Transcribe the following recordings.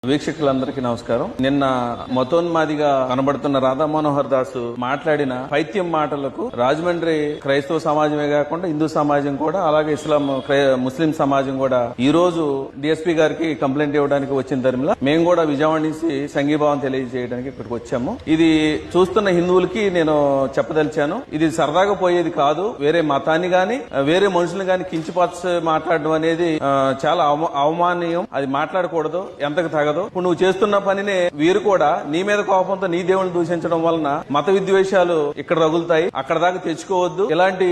వీక్షకులందరికీ నమస్కారం. నిన్న మతోన్మాదిగా కనబడుతున్న రాధా మనోహర్ దాస్ మాట్లాడిన పైత్యం మాటలకు రాజమండ్రి క్రైస్తవ సమాజమే కాకుండా హిందూ సమాజం కూడా, అలాగే ఇస్లాం ముస్లిం సమాజం కూడా ఈ రోజు డిఎస్పీ గారికి కంప్లైంట్ ఇవ్వడానికి వచ్చిన తరిమిలా మేము కూడా విజయవాడ నుంచి సంఘీభావం తెలియజేయడానికి ఇక్కడికి వచ్చాము. ఇది చూస్తున్న హిందువులకి నేను చెప్పదలిచాను, ఇది సరదాగా పోయేది కాదు. వేరే మతాన్ని గాని వేరే మనుషులు గాని కించిపరిచి మాట్లాడడం అనేది చాలా అవమానీయం. అది మాట్లాడకూడదు, ఎంతకు తగదు. ఇప్పుడు నువ్వు చేస్తున్న పనినే వీరు కూడా నీ మీద కోపంతో నీ దేవుని దూషించడం వలన మత విద్వేషాలు ఇక్కడ రగులుతాయి. అక్కడ దాకా తెచ్చుకోవద్దు. ఇలాంటి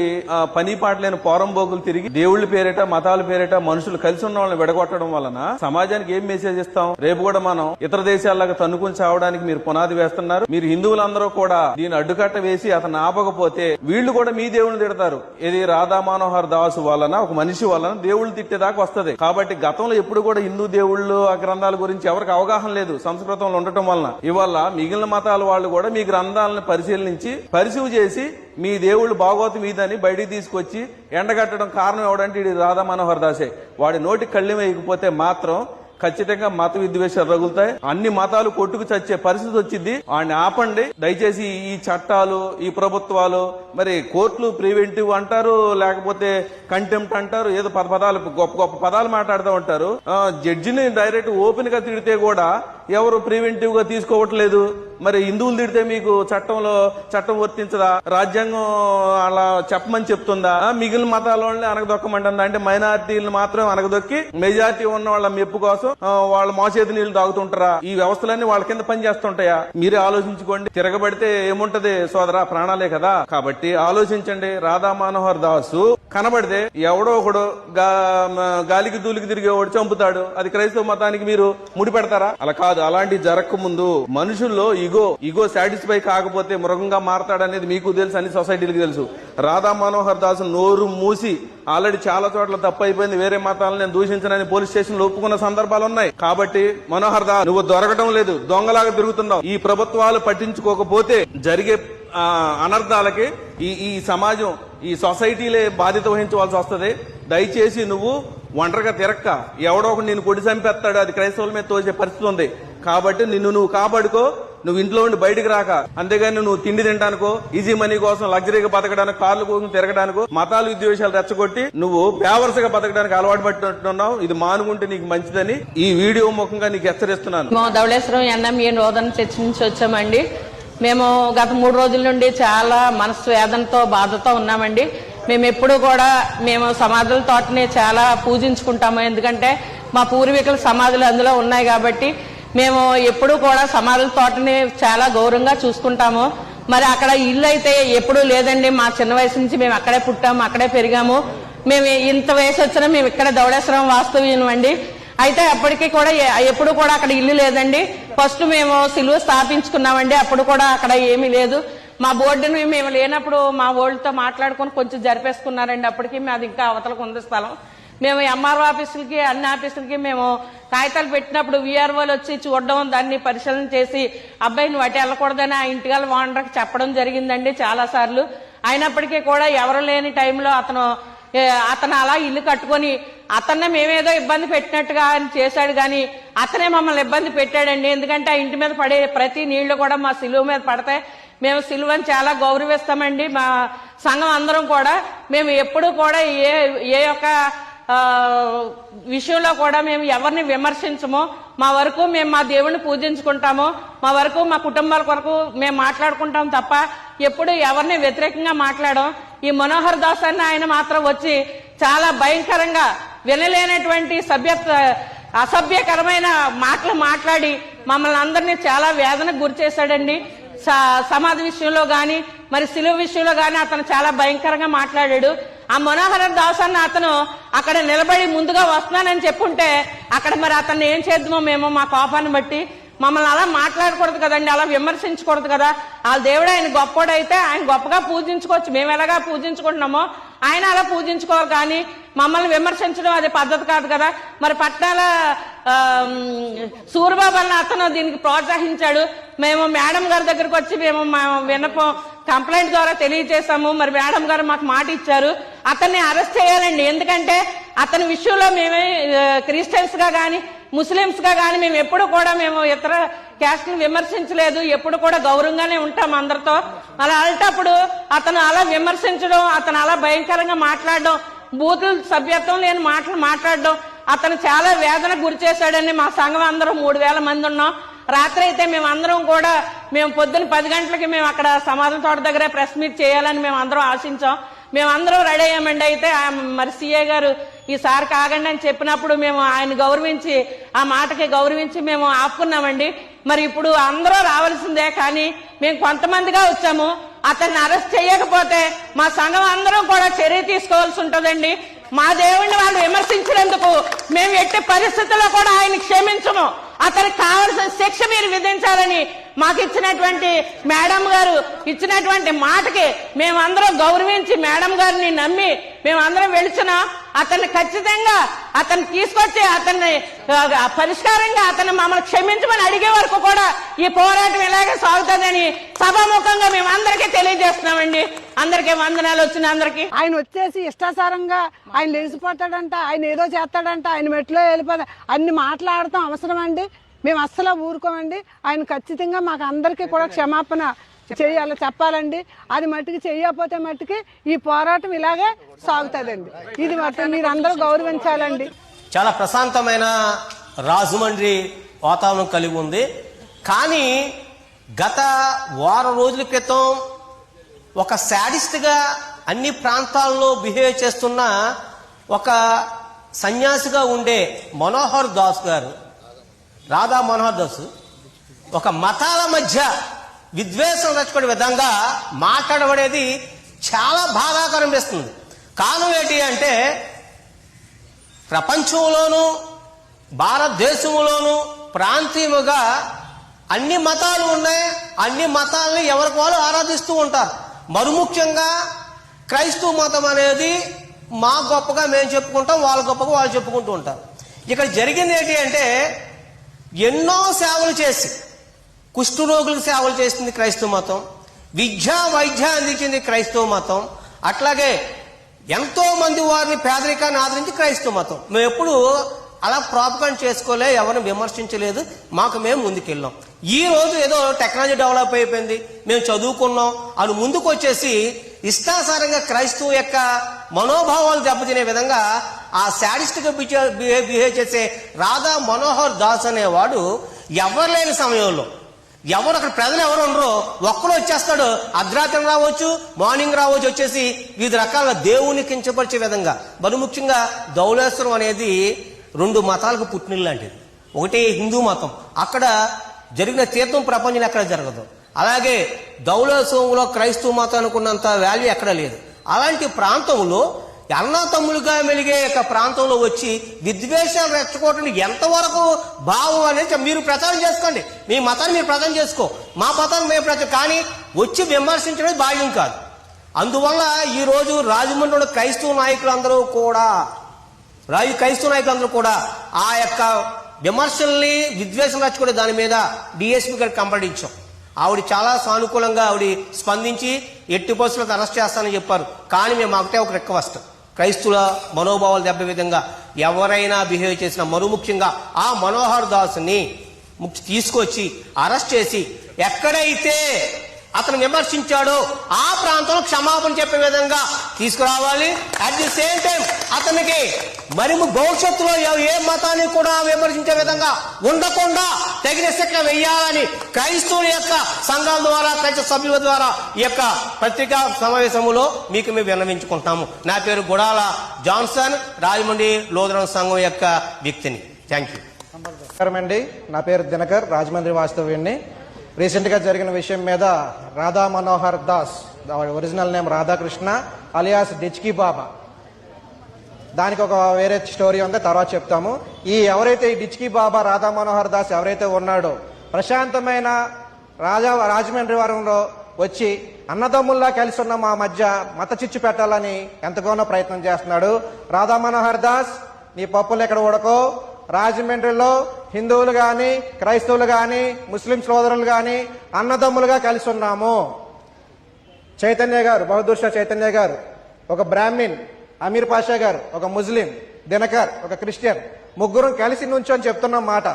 పని పాటలేని పోరంబోగులు తిరిగి దేవుళ్ల పేరిట మతాల పేరిట మనుషులు కలిసి ఉన్న వాళ్ళని విడగొట్టడం వలన సమాజానికి ఏం మెసేజ్ ఇస్తాం? రేపు కూడా మనం ఇతర దేశాల్లాగా తన్నుకుని చావడానికి మీరు పునాది వేస్తున్నారు. మీరు హిందువులందరూ కూడా దీన్ని అడ్డుకట్ట వేసి అతను ఆపకపోతే వీళ్లు కూడా మీ దేవుళ్ళు తిడతారు. ఇది రాధా మనోహర్ దాస్ వలన, ఒక మనిషి వలన దేవుళ్లు తిట్టేదాకా వస్తుంది. కాబట్టి గతంలో ఎప్పుడు కూడా హిందూ దేవుళ్ళు ఆ గ్రంథాల గురించి ఎవరికి అవగాహన లేదు సంస్కృతంలో ఉండటం వలన. ఇవాళ మిగిలిన మతాల వాళ్ళు కూడా మీ గ్రంథాలను పరిశీలించి పరిశీలి చేసి మీ దేవుళ్ళు భాగవతం మీదని బయటికి తీసుకొచ్చి ఎండగట్టడం కారణం ఎవడంటే ఇది రాధా మనోహర్ దాసే. వాడి నోటికి కళ్ళెం వేయకపోతే మాత్రం ఖచ్చితంగా మత విద్వేషాలు రగులుతాయి. అన్ని మతాలు కొట్టుకు చచ్చే పరిస్థితి వచ్చింది. వాడిని ఆపండి దయచేసి. ఈ చట్టాలు, ఈ ప్రభుత్వాలు, మరి కోర్టులు ప్రివెంటివ్ అంటారు, లేకపోతే కంటెంప్ట్ అంటారు, ఏదో పదాలు గొప్ప గొప్ప పదాలు మాట్లాడుతూ ఉంటారు. జడ్జిని డైరెక్ట్ ఓపెన్ గా తిడితే కూడా ఎవరు ప్రివెంటివ్ గా తీసుకోవట్లేదు. మరి హిందువులు తిడితే మీకు చట్టం వర్తించదా? రాజ్యాంగం అలా చెప్పమని చెప్తుందా? మిగిలిన మతాల వాళ్ళని అనగదొక్కమంటుందా? అంటే మైనారిటీలను మాత్రం అనగదొక్కి మెజారిటీ ఉన్న వాళ్ళ మెప్పు కోసం వాళ్ళ మోసేతి నీళ్లు తాగుతుంటారా? ఈ వ్యవస్థలన్నీ వాళ్ళ కింద పనిచేస్తుంటాయా? మీరే ఆలోచించుకోండి. తిరగబడితే ఏముంటది సోదరా? ప్రాణాలే కదా. కాబట్టి ఆలోచించండి. రాధా మనోహర్ దాసు కనబడితే ఎవడో ఒకడు గాలికి దూలికి తిరిగేవాడు చంపుతాడు. అది క్రైస్తవ మతానికి మీరు ముడిపెడతారా? అలా కాదు. అలాంటి జరగక ముందు మనుషుల్లో ఇగో సాటిస్ఫై కాకపోతే మృగంగా మారతాడనేది మీకు తెలుసు, అన్ని సొసైటీలకు తెలుసు. రాధా మనోహర్ దాస్ నోరు మూసి ఆల్రెడీ చాలా చోట్ల తప్పు అయిపోయింది, వేరే మతాలను నేను దూషించనని పోలీస్ స్టేషన్ లో ఒప్పుకున్న సందర్భాలు ఉన్నాయి. కాబట్టి మనోహర్ దాస్ నువ్వు దొరకడం లేదు, దొంగలాగా తిరుగుతున్నావు. ఈ ప్రభుత్వాలు పట్టించుకోకపోతే జరిగే అనర్థాలకి ఈ సమాజం, ఈ సొసైటీలే బాధ్యత వహించవలసి వస్తుంది. దయచేసి నువ్వు ఒంటరిగా తిరక్క, ఎవడో ఒకటి నిన్ను కొడి చంపేస్తాడు. అది క్రైస్తవుల మీద తోసే పరిస్థితి ఉంది. కాబట్టి నువ్వు కాపాడుకో. నువ్వు ఇంట్లో ఉండి బయటికి రాక, అంతేగాని నువ్వు తిండి తినడానికో, ఈజీ మనీ కోసం, లగ్జరీగా బతకడానికి, కార్ల కోసం తిరగడానికో, మతాలు విద్వేషాలు రెచ్చగొట్టి నువ్వు పేవర్స్ గా బతకడానికి అలవాటు పట్టుకుంటున్నావు. ఇది మానుకుంటే నీకు మంచిదని ఈ వీడియో ముఖంగా నీకు హెచ్చరిస్తున్నాను. ధవళేశ్వరం ఎన్ఎంఏ రోదన చర్చ నుంచి వచ్చామండి. మేము గత 3 రోజుల నుండి చాలా మనసు వేదనతో బాధతో ఉన్నామండి. మేము ఎప్పుడు కూడా సమాధుల తోటని చాలా పూజించుకుంటాము. ఎందుకంటే మా పూర్వీకుల సమాధులు అందులో ఉన్నాయి కాబట్టి మేము ఎప్పుడు కూడా సమాధుల తోటని చాలా గౌరవంగా చూసుకుంటాము. మరి అక్కడ ఇల్లు అయితే ఎప్పుడూ లేదండి. మా చిన్న వయసు నుంచి మేము అక్కడే పుట్టాము, అక్కడే పెరిగాము. మేము ఇంత వయసు వచ్చినా మేము ఇక్కడ ధవళేశ్వరం వాస్తవ్యమండి. అయితే అప్పటికి కూడా ఎప్పుడు కూడా అక్కడ ఇల్లు లేదండి. ఫస్ట్ మేము సిలువ స్థాపించుకున్నామండి. అప్పుడు కూడా అక్కడ ఏమీ లేదు. మా బోర్డుని మేము లేనప్పుడు మా ఓళ్ళతో మాట్లాడుకుని కొంచెం జరిపేసుకున్నారండి. అప్పటికి మాది ఇంకా అవతలకు ఉంది స్థలం. మేము ఎంఆర్ఓ ఆఫీసులకి, అన్ని ఆఫీసులకి మేము కాగితాలు పెట్టినప్పుడు వీఆర్ఓలు వచ్చి చూడడం, దాన్ని పరిశీలన చేసి అబ్బాయి నువ్వు అటు వెళ్ళకూడదని ఆ ఇంటికాల ఓనర్కి చెప్పడం జరిగిందండి చాలా సార్లు. అయినప్పటికీ కూడా ఎవరు లేని టైంలో అతను అలా ఇల్లు కట్టుకొని అతన్నే మేమేదో ఇబ్బంది పెట్టినట్టుగా చేశాడు, కానీ అతనే మమ్మల్ని ఇబ్బంది పెట్టాడండి. ఎందుకంటే ఆ ఇంటి మీద పడే ప్రతి నీళ్లు కూడా మా సిలువ మీద పడతాయి. మేము సిలువని చాలా గౌరవిస్తామండి. మా సంఘం అందరం కూడా మేము ఎప్పుడు కూడా ఏ యొక్క విషయంలో కూడా మేము ఎవరిని విమర్శించము. మా వరకు మేము మా దేవుడిని పూజించుకుంటాము. మా వరకు మా కుటుంబాల కొరకు మేము మాట్లాడుకుంటాం తప్ప ఎప్పుడు ఎవరిని వ్యతిరేకంగా మాట్లాడడం. ఈ మనోహర్ దాస్ అన్న ఆయన మాత్రం వచ్చి చాలా భయంకరంగా వినలేనటువంటి అసభ్యకరమైన మాటలు మాట్లాడి మమ్మల్ని అందరినీ చాలా వేదనకు గురి చేశాడండి. సమాధి విషయంలో గాని, మరి సిలువ విషయంలో గాని అతను చాలా భయంకరంగా మాట్లాడాడు. ఆ మనోహర్ దాస్ అన్న అతను అక్కడ నిలబడి ముందుగా వస్తున్నానని చెప్పుంటే అక్కడ మరి అతన్ని ఏం చేద్దామో మేము మా కోపాన్ని బట్టి. మమ్మల్ని అలా మాట్లాడకూడదు కదండి, అలా విమర్శించకూడదు కదా. వాళ్ళ దేవుడు ఆయన గొప్పోడైతే ఆయన గొప్పగా పూజించుకోవచ్చు. మేము ఎలాగా పూజించుకుంటున్నామో ఆయన అలా పూజించుకోవాలి, కానీ మమ్మల్ని విమర్శించడం అది పద్ధతి కాదు కదా. మరి పట్నాల సూర్యబాబు అన్న అతను దీనికి ప్రోత్సహించాడు. మేము మేడం గారి దగ్గరకు వచ్చి మేము విన్నపం కంప్లైంట్ ద్వారా తెలియజేశాము. మరి మేడం గారు మాకు మాట ఇచ్చారు, అతన్ని అరెస్ట్ చేయాలండి. ఎందుకంటే అతని విషయంలో మేమే క్రిస్టియన్స్ గా గాని ముస్లిమ్స్ గా కానీ మేము ఎప్పుడు కూడా మేము ఇతర క్యాస్ట్ ని విమర్శించలేదు, ఎప్పుడు కూడా గౌరవంగానే ఉంటాం అందరితో. అలా అలాంటప్పుడు అతను అలా విమర్శించడం, అతను అలా భయంకరంగా మాట్లాడడం, బూతులు సభ్యత్వం లేని మాటలు మాట్లాడడం అతను చాలా వేదనకు గురి చేశాడని మా సంఘం అందరం 3000 మంది ఉన్నాం. రాత్రి అయితే మేమందరం కూడా పొద్దున్న 10 గంటలకి మేము అక్కడ సమాధుల తోట దగ్గర ప్రెస్ మీట్ చేయాలని మేము అందరం ఆశించాం. మేమందరం రెడీ అయ్యామండి. అయితే మరి సీఏ గారు ఈసారి కాగండి అని చెప్పినప్పుడు మేము ఆయన గౌరవించి, ఆ మాటకి గౌరవించి మేము ఆపుకున్నామండి. మరి ఇప్పుడు అందరూ రావాల్సిందే, కానీ మేము కొంతమందిగా వచ్చాము. అతన్ని అరెస్ట్ చేయకపోతే మా సంఘం అందరం కూడా చర్య తీసుకోవాల్సి ఉంటుందండి. మా దేవుణ్ణి వాళ్ళు విమర్శించినందుకు మేము ఎట్టి పరిస్థితుల్లో కూడా ఆయన క్షమించము. అతనికి కావలసిన శిక్ష మీరు విధించాలని మాకు ఇచ్చినటువంటి మేడం గారు ఇచ్చినటువంటి మాటకి మేమందరం గౌరవించి మేడం గారిని నమ్మి మేమందరం వెళుచున్నాం. అతన్ని ఖచ్చితంగా అతన్ని తీసుకొచ్చి అతన్ని పరిష్కారంగా అతన్ని మమ్మల్ని క్షమించమని అడిగే వరకు కూడా ఈ పోరాటం ఇలాగే సాగుతుందని సభాముఖంగా మేము అందరికీ తెలియజేస్తున్నామండి. అందరికీ వందనాలు వచ్చిన అందరికీ. ఆయన వచ్చేసి ఇష్టాసారంగా ఆయన లేచిపోతాడంట, ఆయన ఏదో చేస్తాడంట, ఆయన మెట్లో వెళ్ళిపోతా అన్ని మాట్లాడటం అవసరం అండి. మేము అస్సలు ఊరుకోమండి. ఆయన ఖచ్చితంగా మాకు అందరికీ కూడా క్షమాపణ చేయాలి, చెప్పాలండి. అది మట్టుకు చేయకపోతే మట్టుకి ఈ పోరాటం ఇలాగే సాగుతుందండి. ఇది మట్టు మీరు అందరూ గౌరవించాలండి. చాలా ప్రశాంతమైన రాజమండ్రి వాతావరణం కలిగి ఉంది. కానీ గత వారం రోజుల క్రితం ఒక శాడిస్ట్ గా అన్ని ప్రాంతాల్లో బిహేవ్ చేస్తున్న ఒక సన్యాసిగా ఉండే మనోహర్ దాస్ గారు, రాధా మనోహర్ దాస్, ఒక మతాల మధ్య విద్వేషం రచ్చుకునే విధంగా మాట్లాడబడేది చాలా బాధాకరం అనిపిస్తుంది. కారణం ఏంటి అంటే ప్రపంచంలోనూ భారతదేశంలోనూ ప్రాంతీయముగా అన్ని మతాలు ఉన్నాయి. అన్ని మతాలని ఎవరికి వాళ్ళు ఆరాధిస్తూ ఉంటారు. మరి ముఖ్యంగా క్రైస్తవ మతం అనేది మా గొప్పగా మేము చెప్పుకుంటాం, వాళ్ళ గొప్పగా వాళ్ళు చెప్పుకుంటూ ఉంటారు. ఇక్కడ జరిగింది ఏంటి అంటే ఎన్నో సేవలు చేసి కుష్ఠరోగులకు సేవలు చేసింది క్రైస్తవ మతం, విద్యా వైద్య అందించింది క్రైస్తవ మతం, అట్లాగే ఎంతో మంది వారిని పేదరికాన్ని ఆదరించి క్రైస్తవ మతం. మేము ఎప్పుడు అలా ప్రాపగండ చేసుకోలే, ఎవరిని విమర్శించలేదు, మాకు మేము ముందుకెళ్ళాం. ఈ రోజు ఏదో టెక్నాలజీ డెవలప్ అయిపోయింది, మేము చదువుకున్నాం అని ముందుకు వచ్చేసి ఇష్టాసారంగా క్రైస్తవ యొక్క మనోభావాలు దెబ్బతినే విధంగా ఆ శాడిస్ట్ గా బిహేవ్ చేసే రాధా మనోహర్ దాస్ అనేవాడు ఎవరు లేని సమయంలో, ఎవరు అక్కడ ప్రజలు ఎవరు ఉండరో ఒక్కడు వచ్చేస్తాడు. అర్ధరాత్రి రావచ్చు, మార్నింగ్ రావచ్చు, వచ్చేసి వివిధ రకాల దేవుని కించపరిచే విధంగా. మరి ముఖ్యంగా ధవళేశ్వరం అనేది 2 మతాలకు పుట్టినిల్లు లాంటిది. ఒకటి హిందూ మతం, అక్కడ జరిగిన తీర్థం ప్రపంచంలో ఎక్కడ జరగదు. అలాగే ధవళేశ్వరంలో క్రైస్తవ మతానికి ఉన్నంత వాల్యూ ఎక్కడ లేదు. అలాంటి ప్రాంతంలో అన్నా తమ్ములుగా మెలిగే ప్రాంతంలో వచ్చి విద్వేషాలు రెచ్చగొట్టడం ఎంతవరకు భావం అనేది మీరు ప్రచారం చేసుకోండి. మీ మతాన్ని మీరు ప్రచారం చేసుకో, మా మతాన్ని మేము ప్రచారం, కానీ వచ్చి విమర్శించడం భాగ్యం కాదు. అందువల్ల ఈ రోజు రాజమండ్రిలో క్రైస్తవ నాయకులందరూ కూడా ఆ యొక్క విమర్శల్ని విద్వేషం రచ్చుకునే దాని మీద డిఎస్పీ గారికి కంప్లైంట్ ఇచ్చాం. ఆవిడ చాలా సానుకూలంగా ఆవిడ స్పందించి ఎట్టి పరిస్థితులకు అరెస్ట్ చేస్తానని చెప్పారు. కానీ మేము ఒకటే ఒక రిక్వెస్ట్, క్రైస్తుల మనోభావాలు దెబ్బ విధంగా ఎవరైనా బిహేవ్ చేసినా, మరో ముఖ్యంగా ఆ మనోహర్ దాస్ని తీసుకొచ్చి అరెస్ట్ చేసి ఎక్కడైతే అతను విమర్శించాడో ఆ ప్రాంతంలో క్షమాపణ చెప్పే విధంగా తీసుకురావాలి. అట్ ది సేమ్ టైం అతనికి మరి భవిష్యత్తులో ఏ మతాన్ని కూడా విమర్శించే విధంగా ఉండకుండా తగిన శిక్ష వెయ్యాలని క్రైస్తవుల యొక్క సంఘాల ద్వారా, క్రైస్తవ సభ్యుల ద్వారా ఈ యొక్క పత్రికా సమావేశంలో మీకు మేము విన్నవించుకుంటాము. నా పేరు గుడాల జాన్సన్, రాజమండ్రి లోదరం సంఘం యొక్క వ్యక్తిని. Thank you. నమస్కారం అండి, నా పేరు దినకర్, రాజమండ్రి వాస్తవ్యుడిని. రీసెంట్ గా జరిగిన విషయం మీద Radha Manohar Das, original name Radhakrishna alias Dichki Baba, దానికి ఒక వేరే స్టోరీ ఉంది, తర్వాత చెప్తాము. ఎవరైతే ఈ డిచ్కీ బాబా రాధా మనోహర్ దాస్ ఎవరైతే ఉన్నాడో ప్రశాంతమైన రాజమండ్రి వారంలో వచ్చి అన్నదమ్ముల్లా కలిసి ఉన్న మా మధ్య మత చిచ్చు పెట్టాలని ఎంతగానో ప్రయత్నం చేస్తున్నాడు. రాధా మనోహర్ దాస్, నీ పప్పులు ఎక్కడ ఉడకో. రాజమండ్రిలో హిందువులు గాని, క్రైస్తవులు గాని, ముస్లిం సోదరులు గాని అన్నదమ్ములుగా కలిసి ఉన్నాము. చైతన్య గారు, బహదూర్ షా చైతన్య గారు ఒక బ్రాహ్మిన్, అమీర్ పాషా గారు ఒక ముస్లిం, దినకర్ ఒక క్రిస్టియన్, ముగ్గురం కలిసి నుంచొని చెప్తున్న మాట,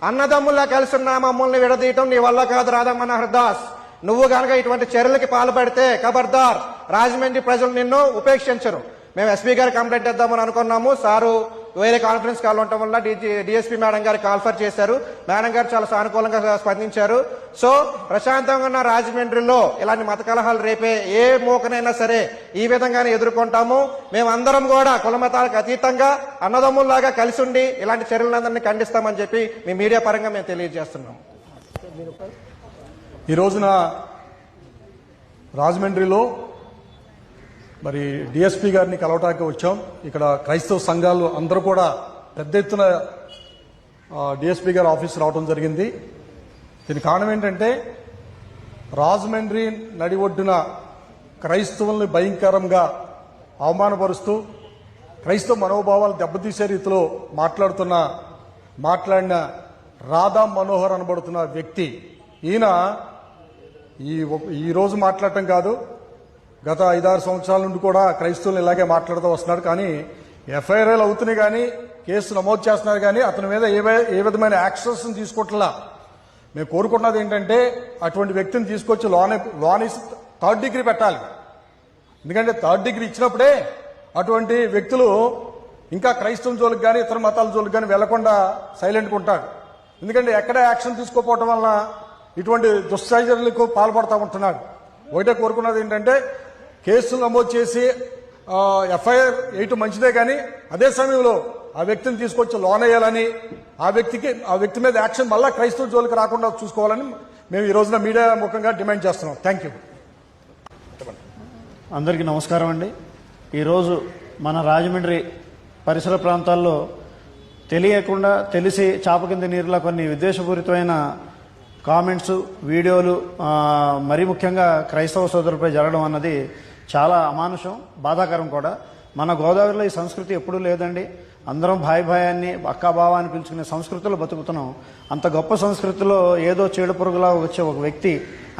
అన్నదమ్ముల్లా కలిసి ఉన్న మమ్మల్ని విడదీయటం నీ వల్ల కాదు రాధా మనోహర్ దాస్. నువ్వు గనక ఇటువంటి చర్యలకి పాల్పడితే ఖబర్దార్, రాజమండ్రి ప్రజలు నిన్ను ఉపేక్షించరు. మేము ఎస్పీ గారికి కంప్లైంట్ ఇద్దామని అనుకున్నాము. సారు వేరే కాన్ఫరెన్స్ కాల్ ఉండటం వల్ల డిఎస్పీ మేడం గారికి కాల్ఫర్ చేశారు. మేడం గారు చాలా సానుకూలంగా స్పందించారు. సో ప్రశాంతంగా ఉన్న రాజమండ్రిలో ఇలాంటి మత కలహాలు రేపే ఏ మోకనైనా సరే ఈ విధంగానే ఎదుర్కొంటాము. మేమందరం కూడా కుల మతాలకు అతీతంగా అన్నదమ్ముల్లాగా కలిసి ఉండి ఇలాంటి చర్యలందరినీ ఖండిస్తామని చెప్పి మీ మీడియా పరంగా మేము తెలియజేస్తున్నాం. ఈ రోజున రాజమండ్రిలో మరి డిఎస్పీ గారిని కలవటానికి వచ్చాం. ఇక్కడ క్రైస్తవ సంఘాలు అందరూ కూడా పెద్ద ఎత్తున డిఎస్పీ గారి ఆఫీస్ రావడం జరిగింది. దీనికి కారణం ఏంటంటే రాజమండ్రి నడి ఒడ్డున క్రైస్తవుల్ని భయంకరంగా అవమానపరుస్తూ క్రైస్తవ మనోభావాలు దెబ్బతీసే రీతిలో మాట్లాడిన రాధా మనోహర్ అనబడుతున్న వ్యక్తి ఈయన ఈ రోజు మాట్లాడటం కాదు, గత 5-6 సంవత్సరాల నుండి కూడా క్రైస్తవులు ఇలాగే మాట్లాడుతూ వస్తున్నాడు. కానీ ఎఫ్ఐఆర్లు అవుతున్నాయి, కానీ కేసు నమోదు చేస్తున్నారు, కానీ అతని మీద ఏ విధమైన యాక్షన్స్ తీసుకోవట్లా. మేము కోరుకుంటున్నది ఏంటంటే అటువంటి వ్యక్తిని తీసుకొచ్చి లోన్ 3rd డిగ్రీ పెట్టాలి. ఎందుకంటే 3rd డిగ్రీ ఇచ్చినప్పుడే అటువంటి వ్యక్తులు ఇంకా క్రైస్తవం జోలికి కానీ ఇతర మతాల జోలికి కానీ వెళ్లకుండా సైలెంట్గా ఉంటాడు. ఎందుకంటే ఎక్కడ యాక్షన్ తీసుకోకపోవడం వల్ల ఇటువంటి దుశ్చర్యలకు పాల్పడతా ఉంటున్నాడు. ఒకటే కోరుకున్నది ఏంటంటే కేసులు నమోదు చేసి ఎఫ్ఐఆర్ వేయటం మంచిదే, కానీ అదే సమయంలో ఆ వ్యక్తిని తీసుకొచ్చి లోన్ వేయాలని, ఆ వ్యక్తి మీద యాక్షన్ మళ్ళా క్రైస్తవ జోలికి రాకుండా చూసుకోవాలని మేము ఈ రోజున మీడియా ముఖంగా డిమాండ్ చేస్తున్నాం. Thank you. అందరికీ నమస్కారం అండి. ఈరోజు మన రాజమండ్రి పరిసర ప్రాంతాల్లో తెలియకుండా తెలిసి చాప కింద నీరులా కొన్ని విద్వేషపూరితమైన కామెంట్స్, వీడియోలు మరీ ముఖ్యంగా క్రైస్తవ సోదరులపై జరగడం అన్నది చాలా అమానుషం, బాధాకరం కూడా. మన గోదావరిలో ఈ సంస్కృతి ఎప్పుడూ లేదండి. అందరం భాయాన్ని అక్కాభావాన్ని పిలుచుకునే సంస్కృతిలో బతుకుతున్నాం. అంత గొప్ప సంస్కృతిలో ఏదో చీడ పురుగులా వచ్చే ఒక వ్యక్తి,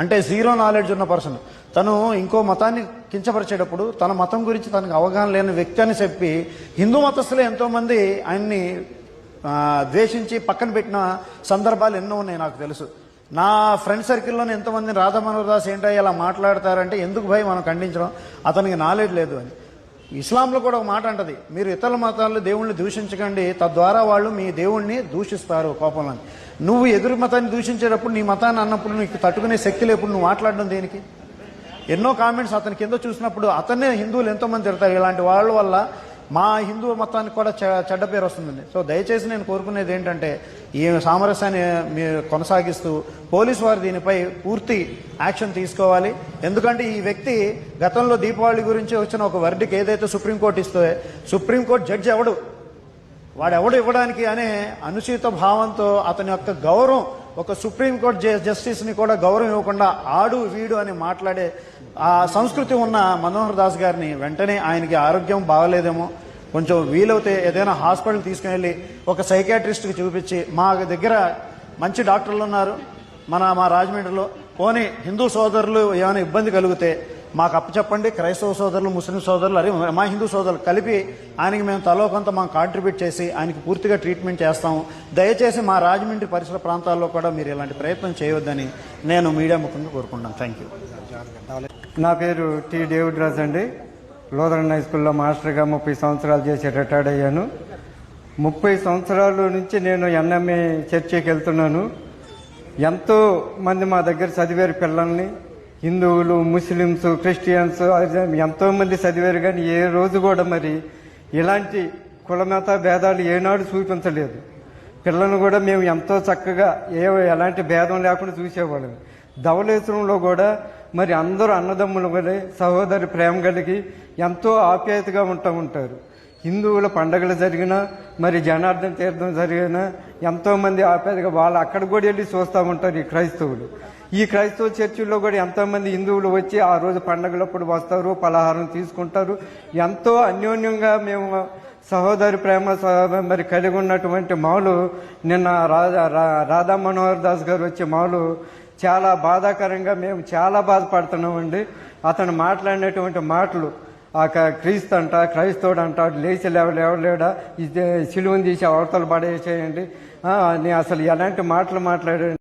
అంటే జీరో నాలెడ్జ్ ఉన్న పర్సన్, తను ఇంకో మతాన్ని కించపరిచేటప్పుడు తన మతం గురించి తనకు అవగాహన లేని వ్యక్తి అని చెప్పి హిందూ మతస్థులే ఎంతోమంది ఆయన్ని ద్వేషించి పక్కన పెట్టిన సందర్భాలు ఎన్నో ఉన్నాయి నాకు తెలుసు. నా ఫ్రెండ్ సర్కిల్లోనే ఎంతోమంది రాధా మనోహర్ దాస్ ఏంటో ఇలా మాట్లాడతారంటే ఎందుకు భయ్ మనం ఖండించడం, అతనికి నాలెడ్జ్ లేదు అని. ఇస్లాంలో కూడా ఒక మాట అంటది, మీరు ఇతర మతాల్లో దేవుణ్ణి దూషించకండి, తద్వారా వాళ్ళు మీ దేవుణ్ణి దూషిస్తారు కోపంలో. నువ్వు ఎదురు మతాన్ని దూషించేటప్పుడు నీ మతాన్ని అన్నప్పుడు నీకు తట్టుకునే శక్తి లేప్పుడు నువ్వు మాట్లాడడం దేనికి? ఎన్నో కామెంట్స్ అతని కింద చూసినప్పుడు అతన్నే హిందువులు ఎంతోమంది తిడతారు. ఇలాంటి వాళ్ళ వల్ల మా హిందూ మతానికి కూడా చెడ్డ పేరు వస్తుందండి. సో దయచేసి నేను కోరుకునేది ఏంటంటే ఈ సామరస్యాన్ని మీరు కొనసాగిస్తూ పోలీసు వారు దీనిపై పూర్తి యాక్షన్ తీసుకోవాలి. ఎందుకంటే ఈ వ్యక్తి గతంలో దీపావళి గురించి వచ్చిన ఒక వర్డిక్ ఏదైతే సుప్రీంకోర్టు ఇస్తే, సుప్రీంకోర్టు జడ్జి ఎవడు, వాడెవడు ఇవ్వడానికి అనే అనుచిత భావంతో అతని యొక్క గౌరవం, ఒక సుప్రీంకోర్టు జస్టిస్ని కూడా గౌరవం ఇవ్వకుండా ఆడు వీడు అని మాట్లాడే ఆ సంస్కృతి ఉన్న మనోహర్ దాస్ గారిని వెంటనే, ఆయనకి ఆరోగ్యం బాగలేదేమో, కొంచెం వీలవుతే ఏదైనా హాస్పిటల్ తీసుకుని వెళ్ళి ఒక సైకాట్రిస్ట్కి చూపించి, మా దగ్గర మంచి డాక్టర్లు ఉన్నారు మా రాజమండ్రిలో, పోనీ హిందూ సోదరులు ఏమైనా ఇబ్బంది కలిగితే మాకు అప్పచెప్పండి, క్రైస్తవ సోదరులు, ముస్లిం సోదరులు, అరే మా హిందూ సోదరులు కలిపి ఆయనకి మేము తలో కొంత మనం కాంట్రిబ్యూట్ చేసి ఆయనకి పూర్తిగా ట్రీట్మెంట్ చేస్తాము. దయచేసి మా రాజమండ్రి పరిసర ప్రాంతాల్లో కూడా మీరు ఇలాంటి ప్రయత్నం చేయవద్దని నేను మీడియా ముఖంగా కోరుకుంటున్నాను. Thank you. నా పేరు టి డేవిడ్ రాజ్ అండి. లోదరన్ హై స్కూల్లో మాస్టర్గా 30 సంవత్సరాలు చేసి రిటైర్డ్ అయ్యాను. 30 సంవత్సరాల నుంచి నేను ఎన్ఎంఏ చర్చికి వెళ్తున్నాను. ఎంతో మంది మా దగ్గర చదివారు పిల్లల్ని, హిందువులు, ముస్లిమ్స్, క్రిస్టియన్స్ ఎంతో మంది చదివారు. కానీ ఏ రోజు కూడా మరి ఇలాంటి కులమత భేదాలు ఏనాడు చూపించలేదు. పిల్లలను కూడా మేము ఎంతో చక్కగా ఎలాంటి భేదం లేకుండా చూసేవాళ్ళం. ధవళేశ్వరంలో కూడా మరి అందరూ అన్నదమ్ములు వలె సహోదరి ప్రేమ కలిగి ఎంతో ఆప్యాయతగా ఉంటారు. హిందువుల పండగలు జరిగినా, మరి జనార్దన తీర్థం జరిగినా ఎంతోమంది ఆప్యాయతగా వాళ్ళు అక్కడ కూడా వెళ్ళి చూస్తూ ఉంటారు. ఈ క్రైస్తవులు, ఈ క్రైస్తవ చర్చిల్లో కూడా ఎంతోమంది హిందువులు వచ్చి ఆ రోజు పండగలప్పుడు వస్తారు, పలహారం తీసుకుంటారు. ఎంతో అన్యోన్యంగా మేము సహోదరి ప్రేమ మరి కలిగి ఉన్నటువంటి మాలు నిన్న రాధా మనోహర్ దాస్ గారు వచ్చే మాలు చాలా బాధాకరంగా మేము చాలా బాధపడుతున్నామండి. అతను మాట్లాడినటువంటి మాటలు క్రీస్తు అంట, క్రైస్తవుడు అంట, లేచి లేవలేడా, సిలువను తీసి అవతలు పడేసేయండి. అసలు ఎలాంటి మాటలు మాట్లాడాడు.